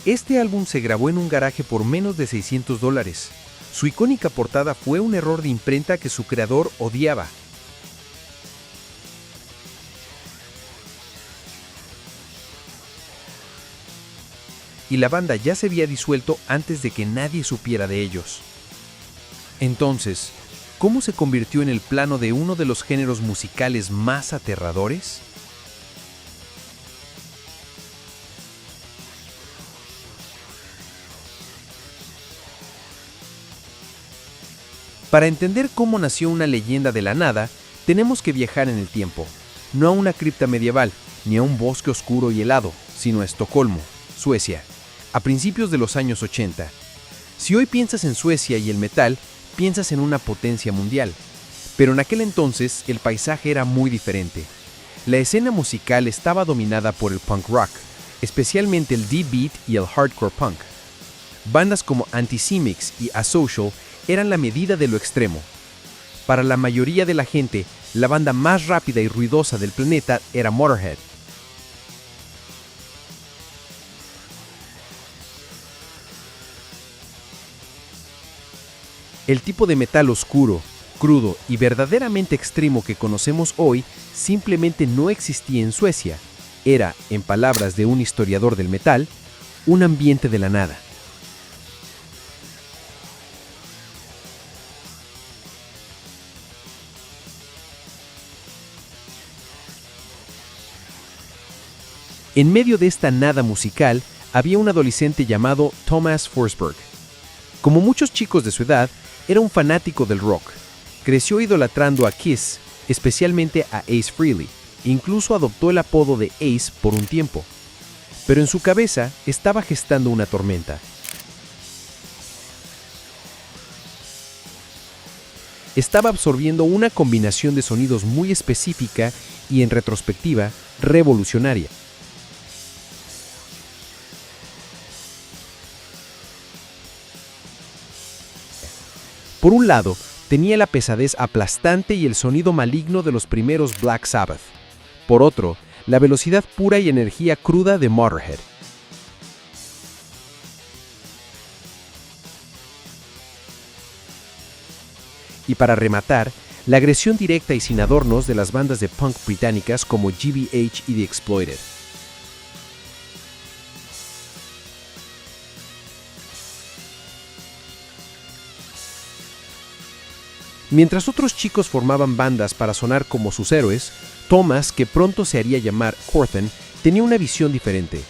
Este álbum se grabó en un garaje por menos de $600. Su icónica portada fue un error de imprenta que su creador odiaba. Y la banda ya se había disuelto antes de que nadie supiera de ellos. Entonces, ¿cómo se convirtió en el plano de uno de los géneros musicales más aterradores? Para entender cómo nació una leyenda de la nada, tenemos que viajar en el tiempo, no a una cripta medieval, ni a un bosque oscuro y helado, sino a Estocolmo, Suecia, a principios de los años 80. Si hoy piensas en Suecia y el metal, piensas en una potencia mundial, pero en aquel entonces el paisaje era muy diferente. La escena musical estaba dominada por el punk rock, especialmente el D-beat y el hardcore punk. Bandas como Anticimex y Asocial eran la medida de lo extremo. Para la mayoría de la gente, la banda más rápida y ruidosa del planeta era Motorhead. El tipo de metal oscuro, crudo y verdaderamente extremo que conocemos hoy simplemente no existía en Suecia. Era, en palabras de un historiador del metal, un ambiente de la nada. En medio de esta nada musical había un adolescente llamado Thomas Forsberg. Como muchos chicos de su edad, era un fanático del rock. Creció idolatrando a Kiss, especialmente a Ace Frehley. Incluso adoptó el apodo de Ace por un tiempo. Pero en su cabeza estaba gestando una tormenta. Estaba absorbiendo una combinación de sonidos muy específica y, en retrospectiva, revolucionaria. Por un lado, tenía la pesadez aplastante y el sonido maligno de los primeros Black Sabbath. Por otro, la velocidad pura y energía cruda de Motorhead. Y para rematar, la agresión directa y sin adornos de las bandas de punk británicas como GBH y The Exploited. Mientras otros chicos formaban bandas para sonar como sus héroes, Thomas, que pronto se haría llamar Corthen, tenía una visión diferente.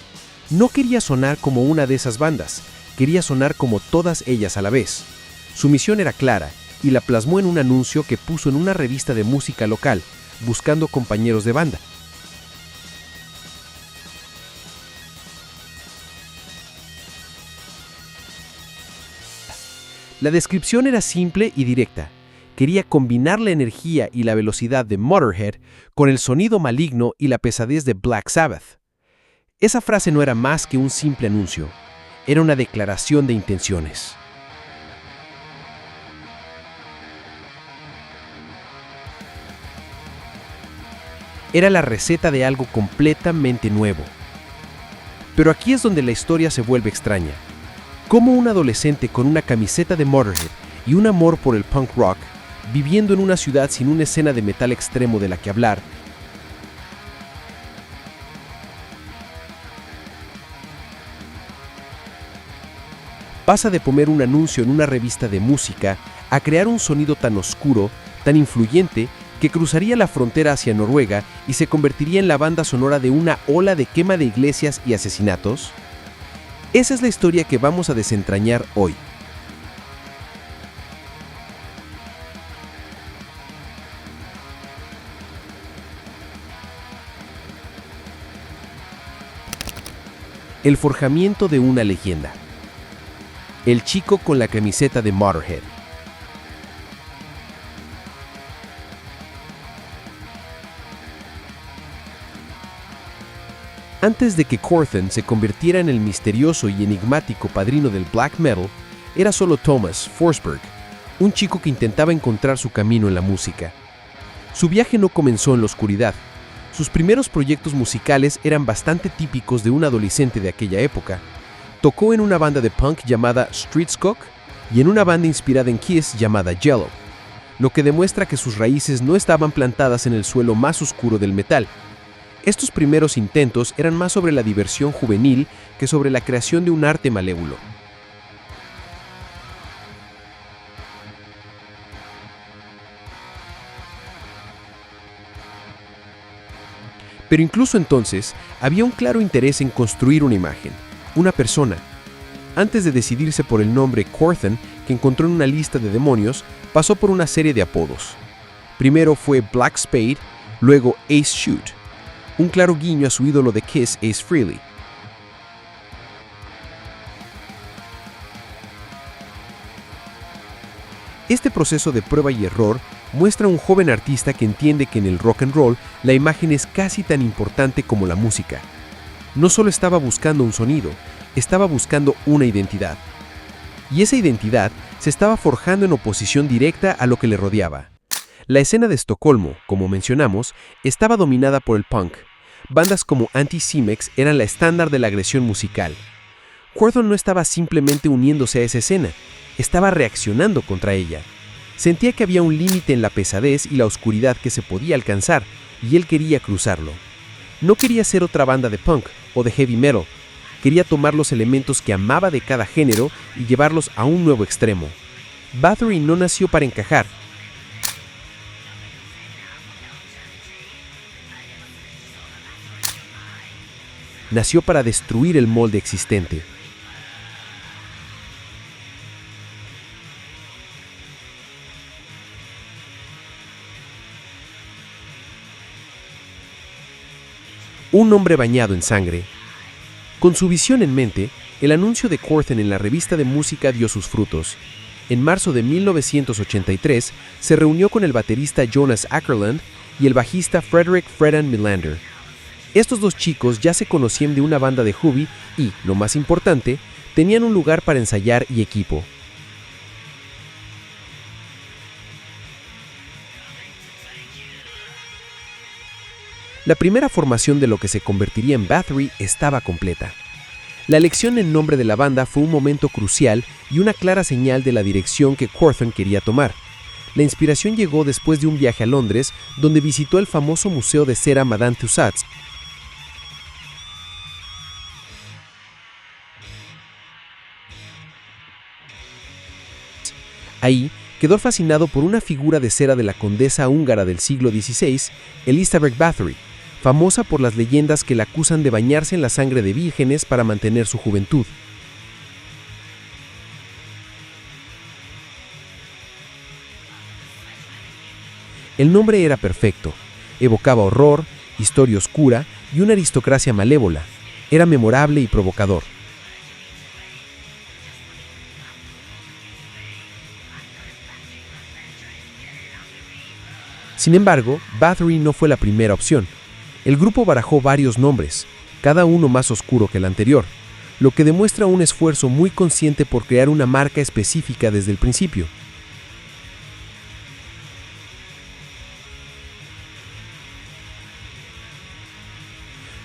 No quería sonar como una de esas bandas, quería sonar como todas ellas a la vez. Su misión era clara, y la plasmó en un anuncio que puso en una revista de música local, buscando compañeros de banda. La descripción era simple y directa. Quería combinar la energía y la velocidad de Motorhead con el sonido maligno y la pesadez de Black Sabbath. Esa frase no era más que un simple anuncio, era una declaración de intenciones. Era la receta de algo completamente nuevo. Pero aquí es donde la historia se vuelve extraña. ¿Cómo un adolescente con una camiseta de Motorhead y un amor por el punk rock, viviendo en una ciudad sin una escena de metal extremo de la que hablar, pasa de poner un anuncio en una revista de música a crear un sonido tan oscuro, tan influyente, que cruzaría la frontera hacia Noruega y se convertiría en la banda sonora de una ola de quema de iglesias y asesinatos? Esa es la historia que vamos a desentrañar hoy. El forjamiento de una leyenda. El chico con la camiseta de Motorhead. Antes de que Corthen se convirtiera en el misterioso y enigmático padrino del black metal, era solo Thomas Forsberg, un chico que intentaba encontrar su camino en la música. Su viaje no comenzó en la oscuridad. Sus primeros proyectos musicales eran bastante típicos de un adolescente de aquella época. Tocó en una banda de punk llamada Street Skunk y en una banda inspirada en Kiss llamada Yellow, lo que demuestra que sus raíces no estaban plantadas en el suelo más oscuro del metal. Estos primeros intentos eran más sobre la diversión juvenil que sobre la creación de un arte malévolo. Pero incluso entonces, había un claro interés en construir una imagen, una persona. Antes de decidirse por el nombre Quorthon, que encontró en una lista de demonios, pasó por una serie de apodos. Primero fue Black Spade, luego Ace Shoot, un claro guiño a su ídolo de Kiss, Ace Frehley. Este proceso de prueba y error muestra a un joven artista que entiende que en el rock and roll la imagen es casi tan importante como la música. No solo estaba buscando un sonido, estaba buscando una identidad. Y esa identidad se estaba forjando en oposición directa a lo que le rodeaba. La escena de Estocolmo, como mencionamos, estaba dominada por el punk. Bandas como Anti-Cimex eran la estándar de la agresión musical. Quorthon no estaba simplemente uniéndose a esa escena, estaba reaccionando contra ella. Sentía que había un límite en la pesadez y la oscuridad que se podía alcanzar, y él quería cruzarlo. No quería ser otra banda de punk o de heavy metal. Quería tomar los elementos que amaba de cada género y llevarlos a un nuevo extremo. Bathory no nació para encajar. Nació para destruir el molde existente. Un hombre bañado en sangre. Con su visión en mente, el anuncio de Quorthon en la revista de música dio sus frutos. En marzo de 1983, se reunió con el baterista Jonas Åkerlund y el bajista Fredrik "Fredan" Melander. Estos dos chicos ya se conocían de una banda de heavy y, lo más importante, tenían un lugar para ensayar y equipo. La primera formación de lo que se convertiría en Bathory estaba completa. La elección en nombre de la banda fue un momento crucial y una clara señal de la dirección que Quorthon quería tomar. La inspiración llegó después de un viaje a Londres, donde visitó el famoso museo de cera Madame Tussauds. Ahí quedó fascinado por una figura de cera de la condesa húngara del siglo XVI, Elizabeth Bathory, famosa por las leyendas que la acusan de bañarse en la sangre de vírgenes para mantener su juventud. El nombre era perfecto, evocaba horror, historia oscura y una aristocracia malévola. Era memorable y provocador. Sin embargo, Bathory no fue la primera opción. El grupo barajó varios nombres, cada uno más oscuro que el anterior, lo que demuestra un esfuerzo muy consciente por crear una marca específica desde el principio.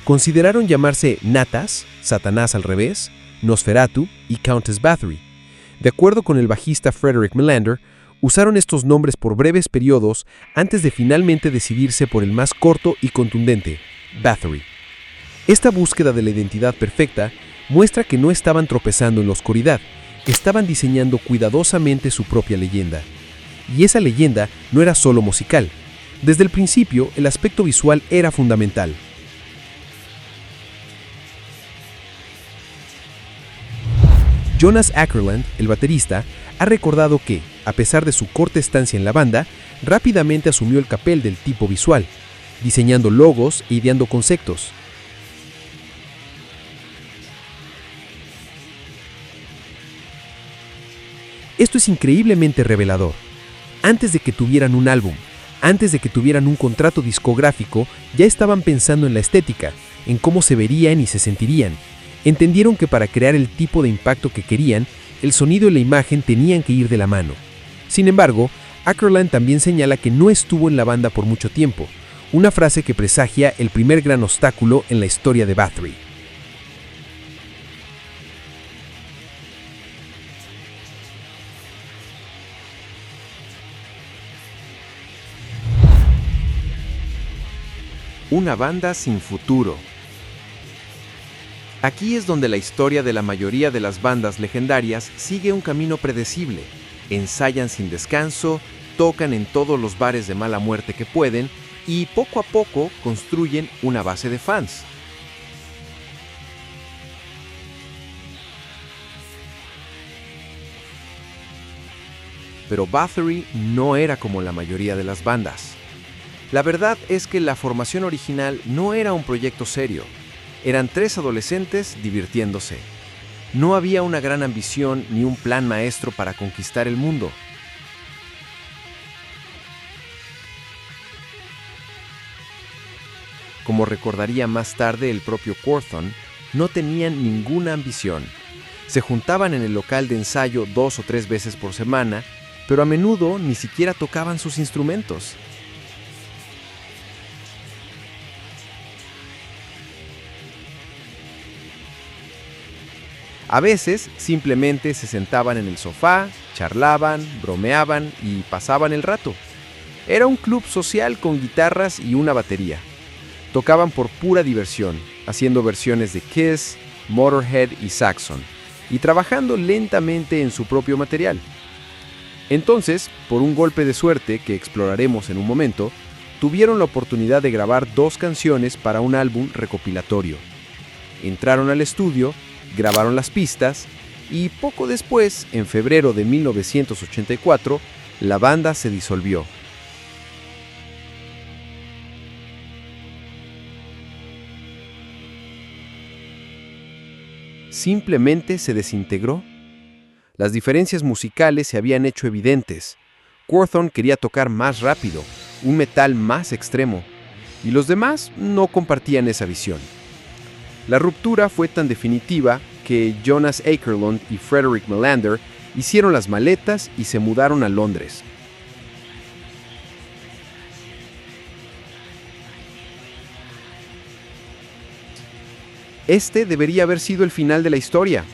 Consideraron llamarse Natas, Satanás al revés, Nosferatu y Countess Bathory. De acuerdo con el bajista Fredrik Melander, usaron estos nombres por breves periodos antes de finalmente decidirse por el más corto y contundente, Bathory. Esta búsqueda de la identidad perfecta muestra que no estaban tropezando en la oscuridad, estaban diseñando cuidadosamente su propia leyenda. Y esa leyenda no era solo musical. Desde el principio, el aspecto visual era fundamental. Jonas Åkerlund, el baterista, ha recordado que, a pesar de su corta estancia en la banda, rápidamente asumió el papel del tipo visual, diseñando logos e ideando conceptos. Esto es increíblemente revelador. Antes de que tuvieran un álbum, antes de que tuvieran un contrato discográfico, ya estaban pensando en la estética, en cómo se verían y se sentirían. Entendieron que para crear el tipo de impacto que querían, el sonido y la imagen tenían que ir de la mano. Sin embargo, Åkerlund también señala que no estuvo en la banda por mucho tiempo, una frase que presagia el primer gran obstáculo en la historia de Bathory. Una banda sin futuro. Aquí es donde la historia de la mayoría de las bandas legendarias sigue un camino predecible. Ensayan sin descanso, tocan en todos los bares de mala muerte que pueden y poco a poco construyen una base de fans. Pero Bathory no era como la mayoría de las bandas. La verdad es que la formación original no era un proyecto serio. Eran 3 adolescentes divirtiéndose. No había una gran ambición ni un plan maestro para conquistar el mundo. Como recordaría más tarde el propio Quorthon, no tenían ninguna ambición. Se juntaban en el local de ensayo 2 o 3 veces por semana, pero a menudo ni siquiera tocaban sus instrumentos. A veces simplemente se sentaban en el sofá, charlaban, bromeaban y pasaban el rato. Era un club social con guitarras y una batería. Tocaban por pura diversión, haciendo versiones de Kiss, Motorhead y Saxon, y trabajando lentamente en su propio material. Entonces, por un golpe de suerte que exploraremos en un momento, tuvieron la oportunidad de grabar 2 canciones para un álbum recopilatorio. Entraron al estudio, grabaron las pistas y poco después, en febrero de 1984, la banda se disolvió. Simplemente se desintegró. Las diferencias musicales se habían hecho evidentes. Quorthon quería tocar más rápido, un metal más extremo, y los demás no compartían esa visión. La ruptura fue tan definitiva que Jonas Åkerlund y Frederick Melander hicieron las maletas y se mudaron a Londres. Este debería haber sido el final de la historia.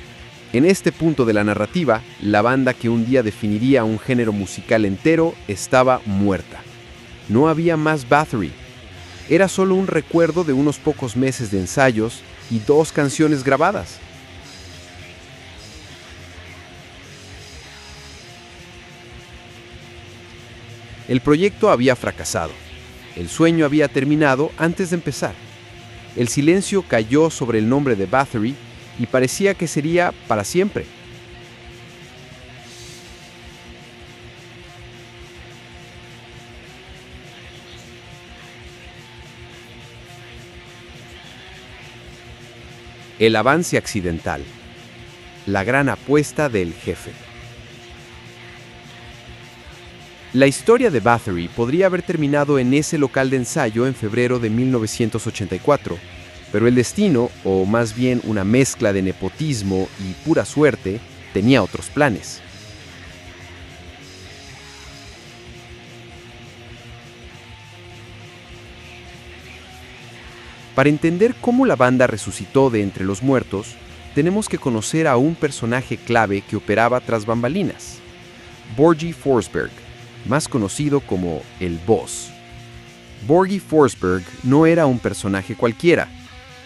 En este punto de la narrativa, la banda que un día definiría un género musical entero estaba muerta. No había más Bathory. Era solo un recuerdo de unos pocos meses de ensayos y 2 canciones grabadas. El proyecto había fracasado. El sueño había terminado antes de empezar. El silencio cayó sobre el nombre de Bathory y parecía que sería para siempre. El avance accidental. La gran apuesta del jefe. La historia de Bathory podría haber terminado en ese local de ensayo en febrero de 1984, pero el destino, o más bien una mezcla de nepotismo y pura suerte, tenía otros planes. Para entender cómo la banda resucitó de entre los muertos, tenemos que conocer a un personaje clave que operaba tras bambalinas: Borgie Forsberg, más conocido como el Boss. Borgie Forsberg no era un personaje cualquiera.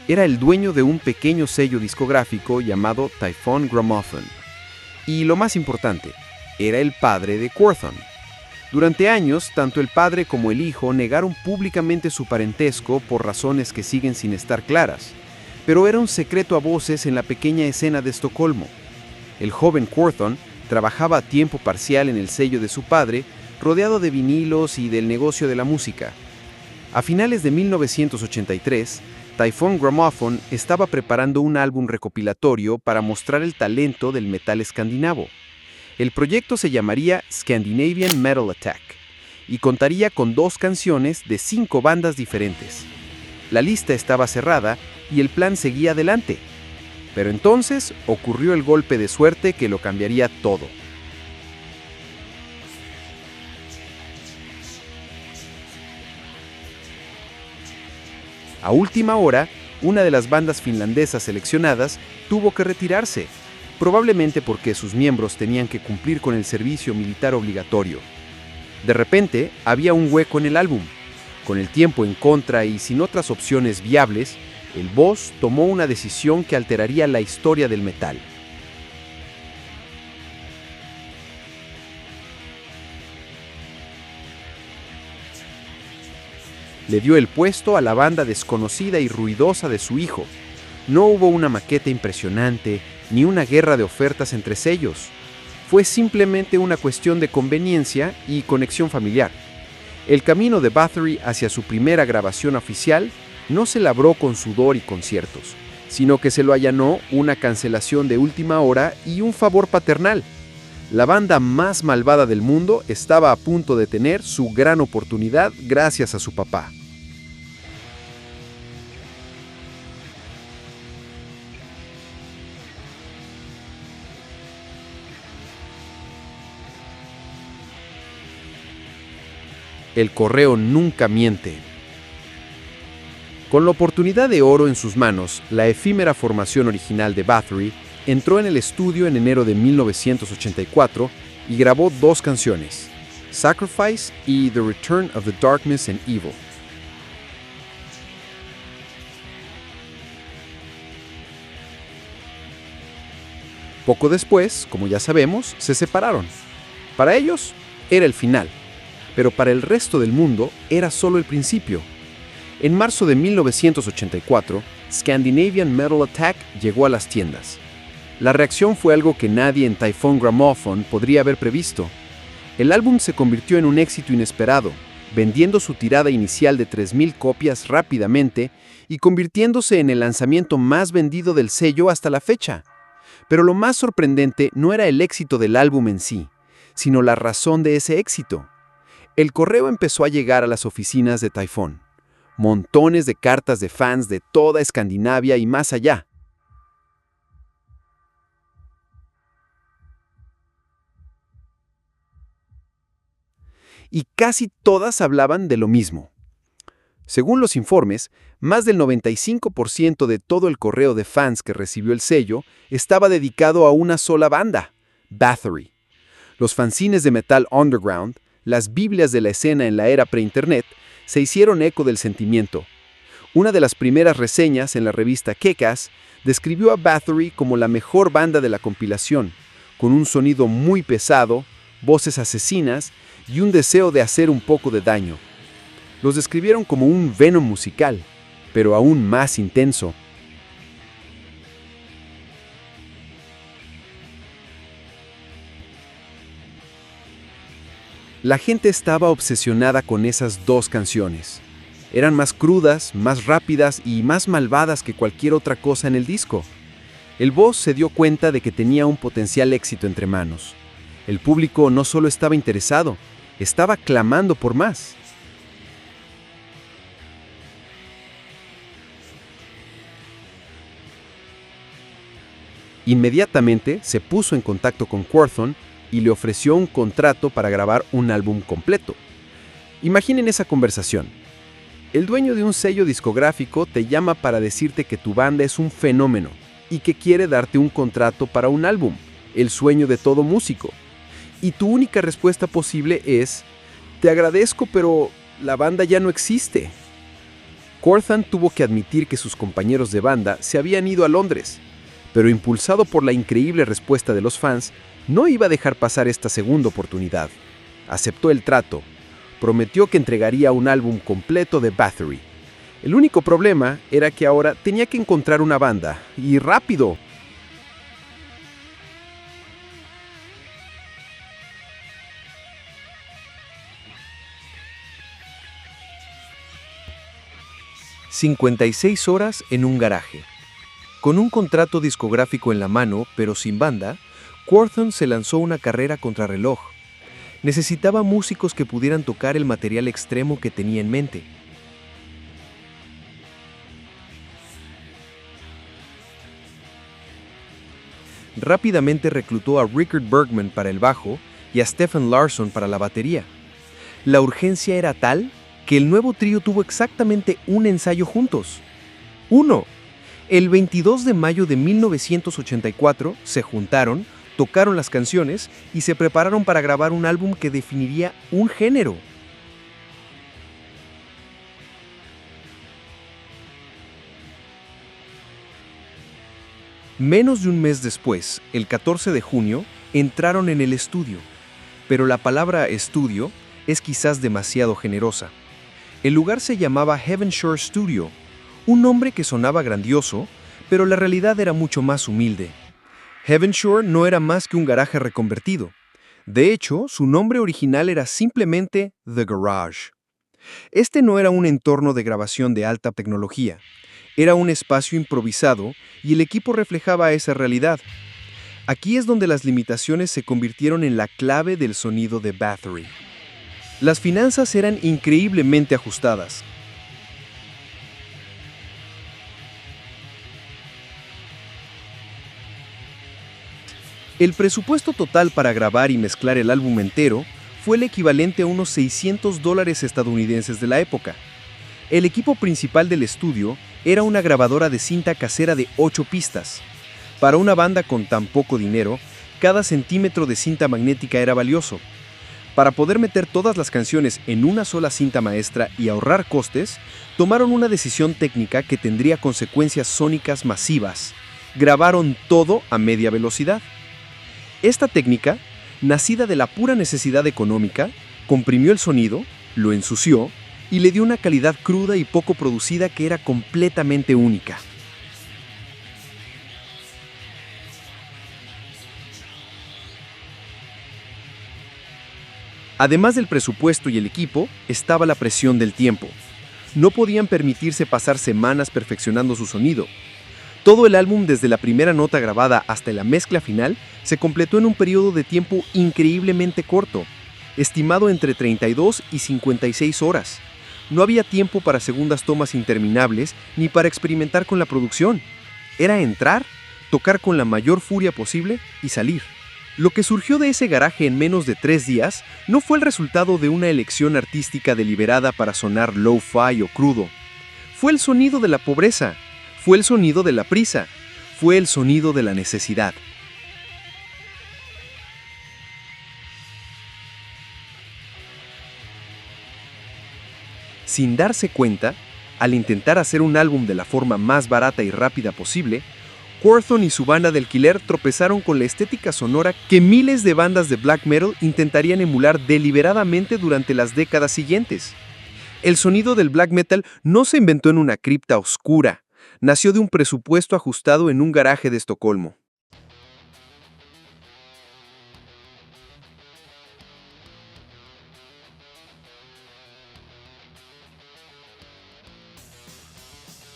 Era el dueño de un pequeño sello discográfico llamado Typhoon Gramophone. Y lo más importante, era el padre de Quorthon. Durante años, tanto el padre como el hijo negaron públicamente su parentesco por razones que siguen sin estar claras, pero era un secreto a voces en la pequeña escena de Estocolmo. El joven Quorthon trabajaba a tiempo parcial en el sello de su padre, rodeado de vinilos y del negocio de la música. A finales de 1983, Typhoon Gramophone estaba preparando un álbum recopilatorio para mostrar el talento del metal escandinavo. El proyecto se llamaría Scandinavian Metal Attack y contaría con 2 canciones de 5 bandas diferentes. La lista estaba cerrada y el plan seguía adelante. Pero entonces ocurrió el golpe de suerte que lo cambiaría todo. A última hora, una de las bandas finlandesas seleccionadas tuvo que retirarse, probablemente porque sus miembros tenían que cumplir con el servicio militar obligatorio. De repente, había un hueco en el álbum. Con el tiempo en contra y sin otras opciones viables, el boss tomó una decisión que alteraría la historia del metal. Le dio el puesto a la banda desconocida y ruidosa de su hijo. No hubo una maqueta impresionante, ni una guerra de ofertas entre sellos. Fue simplemente una cuestión de conveniencia y conexión familiar. El camino de Bathory hacia su primera grabación oficial no se labró con sudor y conciertos, sino que se lo allanó una cancelación de última hora y un favor paternal. La banda más malvada del mundo estaba a punto de tener su gran oportunidad gracias a su papá. El correo nunca miente. Con la oportunidad de oro en sus manos, la efímera formación original de Bathory entró en el estudio en enero de 1984 y grabó 2 canciones, Sacrifice y The Return of the Darkness and Evil. Poco después, como ya sabemos, se separaron. Para ellos, era el final, pero para el resto del mundo era solo el principio. En marzo de 1984, Scandinavian Metal Attack llegó a las tiendas. La reacción fue algo que nadie en Typhoon Gramophone podría haber previsto. El álbum se convirtió en un éxito inesperado, vendiendo su tirada inicial de 3,000 copias rápidamente y convirtiéndose en el lanzamiento más vendido del sello hasta la fecha. Pero lo más sorprendente no era el éxito del álbum en sí, sino la razón de ese éxito. El correo empezó a llegar a las oficinas de Typhoon. Montones de cartas de fans de toda Escandinavia y más allá. Y casi todas hablaban de lo mismo. Según los informes, más del 95% de todo el correo de fans que recibió el sello estaba dedicado a una sola banda, Bathory. Los fanzines de metal underground, las Biblias de la escena en la era pre-internet, se hicieron eco del sentimiento. Una de las primeras reseñas en la revista Kick-Ass describió a Bathory como la mejor banda de la compilación, con un sonido muy pesado, voces asesinas y un deseo de hacer un poco de daño. Los describieron como un Venom musical, pero aún más intenso. La gente estaba obsesionada con esas 2 canciones. Eran más crudas, más rápidas y más malvadas que cualquier otra cosa en el disco. El boss se dio cuenta de que tenía un potencial éxito entre manos. El público no solo estaba interesado, estaba clamando por más. Inmediatamente se puso en contacto con Quorthon y le ofreció un contrato para grabar un álbum completo. Imaginen esa conversación. El dueño de un sello discográfico te llama para decirte que tu banda es un fenómeno y que quiere darte un contrato para un álbum, el sueño de todo músico. Y tu única respuesta posible es: te agradezco, pero la banda ya no existe. Quorthon tuvo que admitir que sus compañeros de banda se habían ido a Londres, pero impulsado por la increíble respuesta de los fans, no iba a dejar pasar esta segunda oportunidad. Aceptó el trato. Prometió que entregaría un álbum completo de Bathory. El único problema era que ahora tenía que encontrar una banda, y rápido. «56 horas en un garaje». Con un contrato discográfico en la mano, pero sin banda, Quorthon se lanzó una carrera contrarreloj. Necesitaba músicos que pudieran tocar el material extremo que tenía en mente. Rápidamente reclutó a Rickard Bergman para el bajo y a Stefan Larsson para la batería. La urgencia era tal que el nuevo trío tuvo exactamente un ensayo juntos. ¡Uno! El 22 de mayo de 1984 se juntaron, tocaron las canciones y se prepararon para grabar un álbum que definiría un género. Menos de un mes después, el 14 de junio, entraron en el estudio. Pero la palabra estudio es quizás demasiado generosa. El lugar se llamaba Heaven Shore Studio, un nombre que sonaba grandioso, pero la realidad era mucho más humilde. Heaven Shore no era más que un garaje reconvertido. De hecho, su nombre original era simplemente The Garage. Este no era un entorno de grabación de alta tecnología. Era un espacio improvisado y el equipo reflejaba esa realidad. Aquí es donde las limitaciones se convirtieron en la clave del sonido de Bathory. Las finanzas eran increíblemente ajustadas. El presupuesto total para grabar y mezclar el álbum entero fue el equivalente a unos $600 estadounidenses de la época. El equipo principal del estudio era una grabadora de cinta casera de 8 pistas. Para una banda con tan poco dinero, cada centímetro de cinta magnética era valioso. Para poder meter todas las canciones en una sola cinta maestra y ahorrar costes, tomaron una decisión técnica que tendría consecuencias sónicas masivas. Grabaron todo a media velocidad. Esta técnica, nacida de la pura necesidad económica, comprimió el sonido, lo ensució y le dio una calidad cruda y poco producida que era completamente única. Además del presupuesto y el equipo, estaba la presión del tiempo. No podían permitirse pasar semanas perfeccionando su sonido. Todo el álbum, desde la primera nota grabada hasta la mezcla final, se completó en un periodo de tiempo increíblemente corto, estimado entre 32 y 56 horas. No había tiempo para segundas tomas interminables ni para experimentar con la producción. Era entrar, tocar con la mayor furia posible y salir. Lo que surgió de ese garaje en menos de 3 días no fue el resultado de una elección artística deliberada para sonar lo-fi o crudo. Fue el sonido de la pobreza, fue el sonido de la prisa, fue el sonido de la necesidad. Sin darse cuenta, al intentar hacer un álbum de la forma más barata y rápida posible, Quorthon y su banda de alquiler tropezaron con la estética sonora que miles de bandas de black metal intentarían emular deliberadamente durante las décadas siguientes. El sonido del black metal no se inventó en una cripta oscura, nació de un presupuesto ajustado en un garaje de Estocolmo.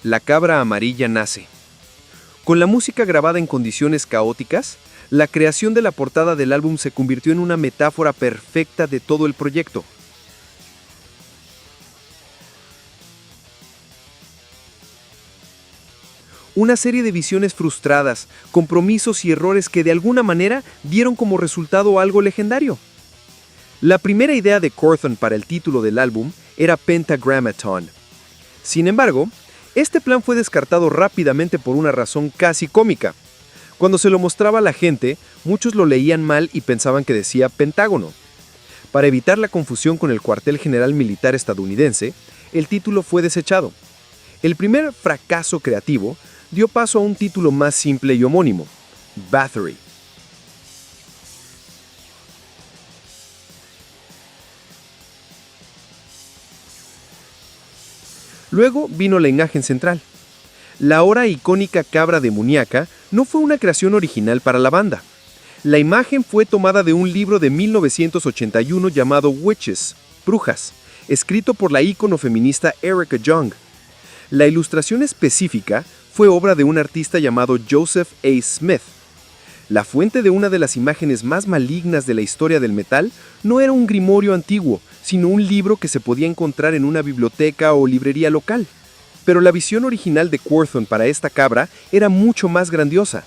La cabra amarilla nace. Con la música grabada en condiciones caóticas, la creación de la portada del álbum se convirtió en una metáfora perfecta de todo el proyecto. Una serie de visiones frustradas, compromisos y errores que de alguna manera dieron como resultado algo legendario. La primera idea de Quorthon para el título del álbum era Pentagrammaton. Sin embargo, este plan fue descartado rápidamente por una razón casi cómica. Cuando se lo mostraba a la gente, muchos lo leían mal y pensaban que decía Pentágono. Para evitar la confusión con el cuartel general militar estadounidense, el título fue desechado. El primer fracaso creativo dio paso a un título más simple y homónimo, Bathory. Luego vino la imagen central. La ahora icónica cabra demoníaca no fue una creación original para la banda. La imagen fue tomada de un libro de 1981 llamado Witches, Brujas, escrito por la ícono feminista Erica Jong. La ilustración específica fue obra de un artista llamado Joseph A. Smith. La fuente de una de las imágenes más malignas de la historia del metal no era un grimorio antiguo, sino un libro que se podía encontrar en una biblioteca o librería local. Pero la visión original de Quorthon para esta cabra era mucho más grandiosa.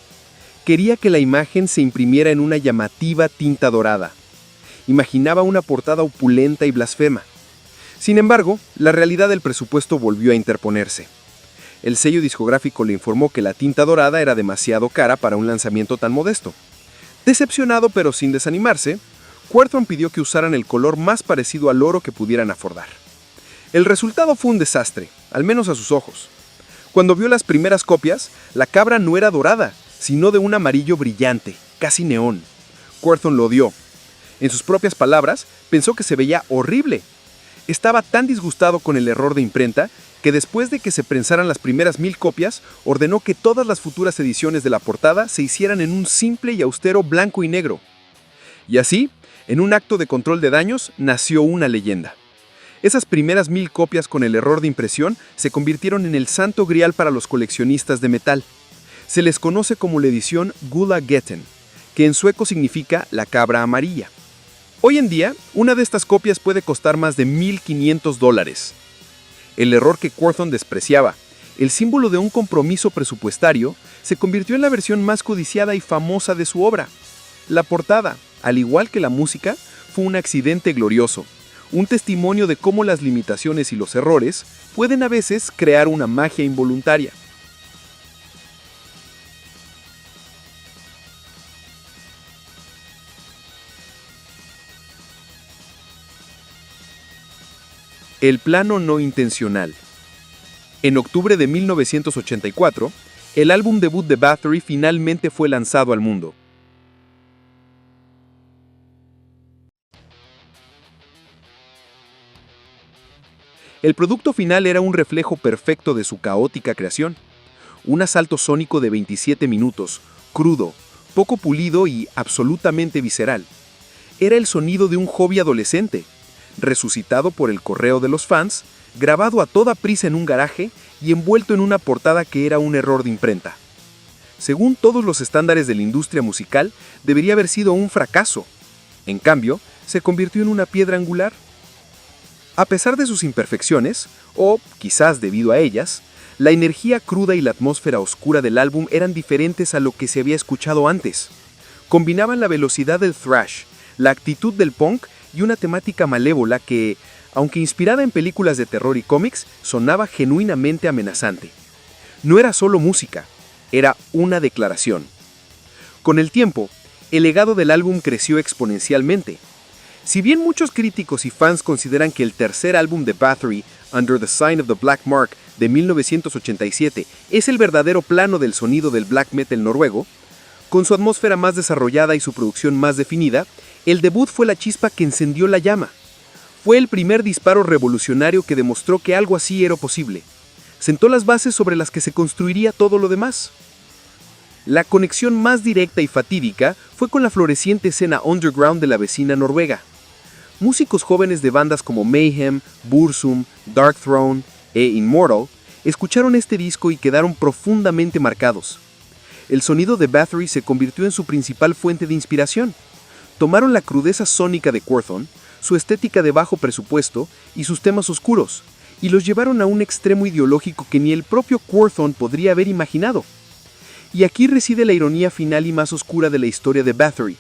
Quería que la imagen se imprimiera en una llamativa tinta dorada. Imaginaba una portada opulenta y blasfema. Sin embargo, la realidad del presupuesto volvió a interponerse. El sello discográfico le informó que la tinta dorada era demasiado cara para un lanzamiento tan modesto. Decepcionado pero sin desanimarse, Quorthon pidió que usaran el color más parecido al oro que pudieran afordar. El resultado fue un desastre, al menos a sus ojos. Cuando vio las primeras copias, la cabra no era dorada, sino de un amarillo brillante, casi neón. Quorthon lo odió. En sus propias palabras, pensó que se veía horrible. Estaba tan disgustado con el error de imprenta que después de que se prensaran las primeras 1000 copias, ordenó que todas las futuras ediciones de la portada se hicieran en un simple y austero blanco y negro. Y así, en un acto de control de daños, nació una leyenda. Esas primeras 1000 copias con el error de impresión se convirtieron en el santo grial para los coleccionistas de metal. Se les conoce como la edición Gula Getten, que en sueco significa la cabra amarilla. Hoy en día, una de estas copias puede costar más de $1,500. El error que Quorthon despreciaba, el símbolo de un compromiso presupuestario, se convirtió en la versión más codiciada y famosa de su obra. La portada, al igual que la música, fue un accidente glorioso, un testimonio de cómo las limitaciones y los errores pueden a veces crear una magia involuntaria. El plano no intencional. En octubre de 1984, el álbum debut de Bathory finalmente fue lanzado al mundo. El producto final era un reflejo perfecto de su caótica creación. Un asalto sónico de 27 minutos, crudo, poco pulido y absolutamente visceral. Era el sonido de un hobby adolescente, resucitado por el correo de los fans, grabado a toda prisa en un garaje y envuelto en una portada que era un error de imprenta. Según todos los estándares de la industria musical, debería haber sido un fracaso. En cambio, se convirtió en una piedra angular. A pesar de sus imperfecciones, o quizás debido a ellas, la energía cruda y la atmósfera oscura del álbum eran diferentes a lo que se había escuchado antes. Combinaban la velocidad del thrash, la actitud del punk y una temática malévola que, aunque inspirada en películas de terror y cómics, sonaba genuinamente amenazante. No era solo música, era una declaración. Con el tiempo, el legado del álbum creció exponencialmente. Si bien muchos críticos y fans consideran que el tercer álbum de Bathory, Under the Sign of the Black Mark, de 1987, es el verdadero plano del sonido del black metal noruego, con su atmósfera más desarrollada y su producción más definida, el debut fue la chispa que encendió la llama. Fue el primer disparo revolucionario que demostró que algo así era posible. Sentó las bases sobre las que se construiría todo lo demás. La conexión más directa y fatídica fue con la floreciente escena underground de la vecina Noruega. Músicos jóvenes de bandas como Mayhem, Burzum, Darkthrone e Immortal escucharon este disco y quedaron profundamente marcados. El sonido de Bathory se convirtió en su principal fuente de inspiración. Tomaron la crudeza sónica de Quorthon, su estética de bajo presupuesto y sus temas oscuros, y los llevaron a un extremo ideológico que ni el propio Quorthon podría haber imaginado. Y aquí reside la ironía final y más oscura de la historia de Bathory.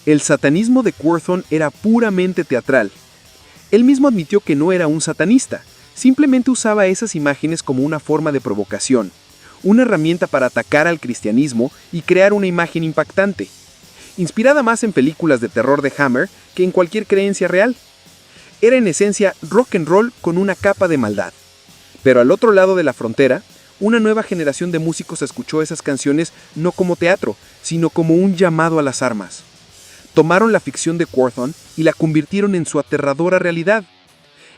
El satanismo de Quorthon era puramente teatral. Él mismo admitió que no era un satanista, simplemente usaba esas imágenes como una forma de provocación, una herramienta para atacar al cristianismo y crear una imagen impactante, inspirada más en películas de terror de Hammer que en cualquier creencia real. Era en esencia rock and roll con una capa de maldad. Pero al otro lado de la frontera, una nueva generación de músicos escuchó esas canciones no como teatro, sino como un llamado a las armas. Tomaron la ficción de Quorthon y la convirtieron en su aterradora realidad.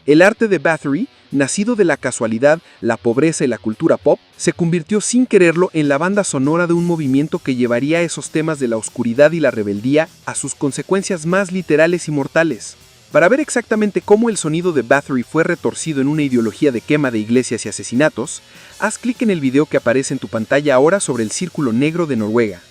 El arte de Bathory, nacido de la casualidad, la pobreza y la cultura pop, se convirtió sin quererlo en la banda sonora de un movimiento que llevaría esos temas de la oscuridad y la rebeldía a sus consecuencias más literales y mortales. Para ver exactamente cómo el sonido de Bathory fue retorcido en una ideología de quema de iglesias y asesinatos, haz clic en el video que aparece en tu pantalla ahora sobre el círculo negro de Noruega.